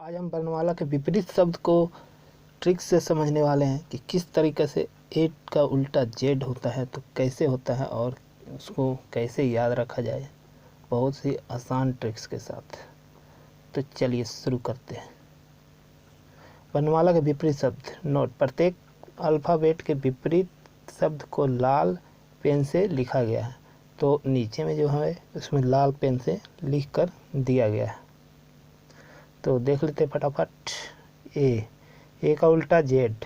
आज हम वर्णमाला के विपरीत शब्द को ट्रिक से समझने वाले हैं कि किस तरीके से एट का उल्टा जेड होता है तो कैसे होता है और उसको कैसे याद रखा जाए, बहुत सी आसान ट्रिक्स के साथ। तो चलिए शुरू करते हैं। वर्णमाला के विपरीत शब्द। नोट: प्रत्येक अल्फ़ाबेट के विपरीत शब्द को लाल पेन से लिखा गया है। तो नीचे में जो है उसमें लाल पेन से लिख कर दिया गया है। तो देख लेते फटाफट। ए का उल्टा जेड,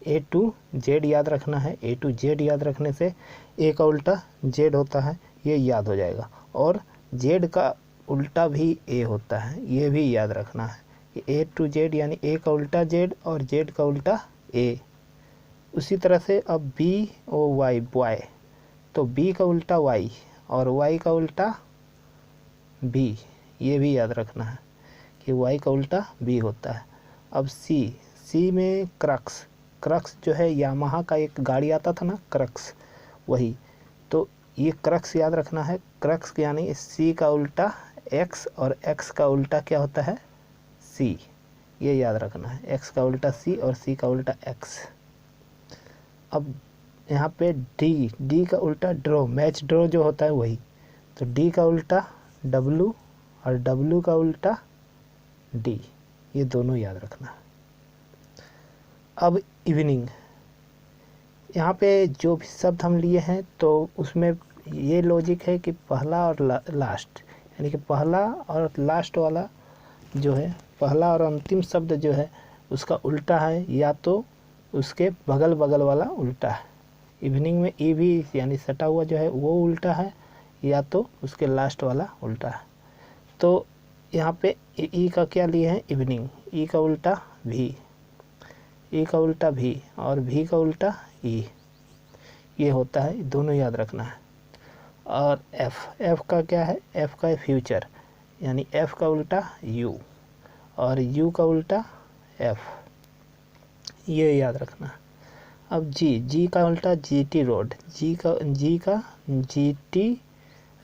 ए टू जेड याद रखना है। ए टू जेड याद रखने से ए का उल्टा जेड होता है, ये याद हो जाएगा। और जेड का उल्टा भी ए होता है, ये भी याद रखना है कि ए टू जेड यानी ए का उल्टा जेड और जेड का उल्टा ए। उसी तरह से अब बी ओ वाई बॉय, तो बी का उल्टा वाई और वाई का उल्टा बी, ये भी याद रखना है कि वाई का उल्टा बी होता है। अब सी में क्रक्स जो है यामाहा का एक गाड़ी आता था ना, क्रक्स, वही। तो ये क्रक्स याद रखना है। क्रक्स यानी सी का उल्टा एक्स और एक्स का उल्टा क्या होता है, सी, ये याद रखना है। एक्स का उल्टा सी और सी का उल्टा एक्स। अब यहाँ पे डी का उल्टा ड्रॉ, मैच ड्रॉ जो होता है वही। तो डी का उल्टा डब्लू और डब्लू का उल्टा डी, ये दोनों याद रखना है। अब इवनिंग, यहाँ पे जो भी शब्द हम लिए हैं तो उसमें ये लॉजिक है कि पहला और लास्ट, यानी कि पहला और लास्ट वाला जो है, पहला और अंतिम शब्द जो है उसका उल्टा है, या तो उसके बगल बगल वाला उल्टा है। इवनिंग में ई भी यानी सटा हुआ जो है वो उल्टा है, या तो उसके लास्ट वाला उल्टा है। तो यहाँ पे ई का क्या लिए हैं, इवनिंग। ई का उल्टा भी, ई का उल्टा भी और भी का उल्टा ई, ये होता है, दोनों याद रखना है। और एफ का क्या है, एफ का है फ्यूचर, यानी एफ का उल्टा यू और यू का उल्टा एफ, ये याद रखना है। अब जी का उल्टा जीटी रोड, जी का जीटी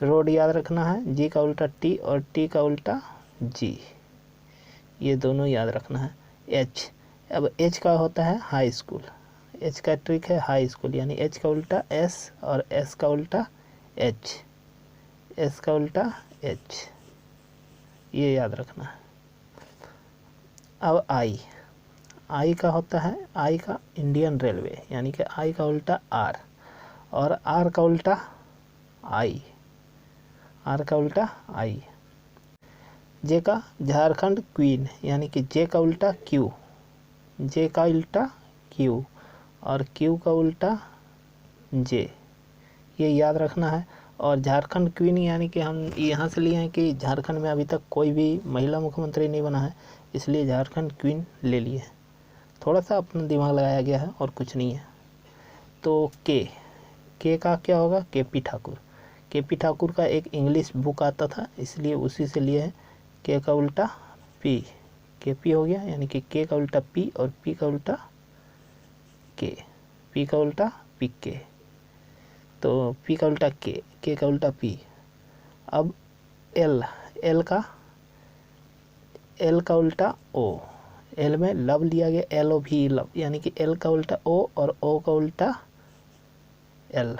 रोड याद रखना है। जी का उल्टा टी और टी का उल्टा जी, ये दोनों याद रखना है। एच, अब एच का होता है हाई स्कूल, एच का ट्रिक है हाई स्कूल, यानी एच का उल्टा एस और एस का उल्टा एच, एस का उल्टा एच, ये याद रखना है। अब आई का होता है, आई का इंडियन रेलवे, यानी कि आई का उल्टा आर और आर का उल्टा आई, आर का उल्टा आई। जे का झारखंड क्वीन, यानी कि जे का उल्टा क्यू, जे का उल्टा क्यू और क्यू का उल्टा जे, ये याद रखना है। और झारखंड क्वीन यानी कि हम यहाँ से लिए हैं कि झारखंड में अभी तक कोई भी महिला मुख्यमंत्री नहीं बना है, इसलिए झारखंड क्वीन ले लिए हैं। थोड़ा सा अपना दिमाग लगाया गया है और कुछ नहीं है। तो के का क्या होगा, के पी ठाकुर का एक इंग्लिश बुक आता था, इसलिए उसी से लिए हैं। के का उल्टा पी, के पी हो गया, यानी कि के का उल्टा पी और पी का उल्टा के, पी का उल्टा पी के, तो पी का उल्टा के का उल्टा पी। अब एल का उल्टा ओ, एल में लव लिया गया, एल ओ भी लव, यानी कि एल का उल्टा ओ और ओ का उल्टा एल।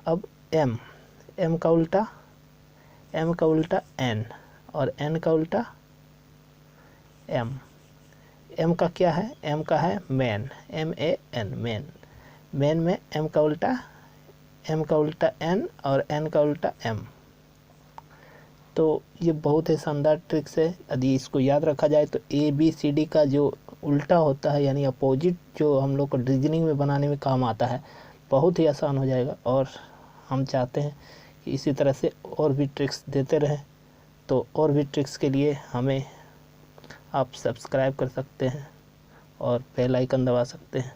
अब एम का उल्टा एन और एन का उल्टा एम का क्या है, एम का है मैन, MAN मैन। मैन में एम का उल्टा एन और एन का उल्टा एम। तो ये बहुत ही शानदार ट्रिक्स है। यदि इसको याद रखा जाए तो ABCD का जो उल्टा होता है, यानी अपोजिट, जो हम लोग को रीजनिंग में बनाने में काम आता है, बहुत ही आसान हो जाएगा। और हम चाहते हैं कि इसी तरह से और भी ट्रिक्स देते रहें। तो और भी ट्रिक्स के लिए हमें आप सब्सक्राइब कर सकते हैं और बेल आइकन दबा सकते हैं।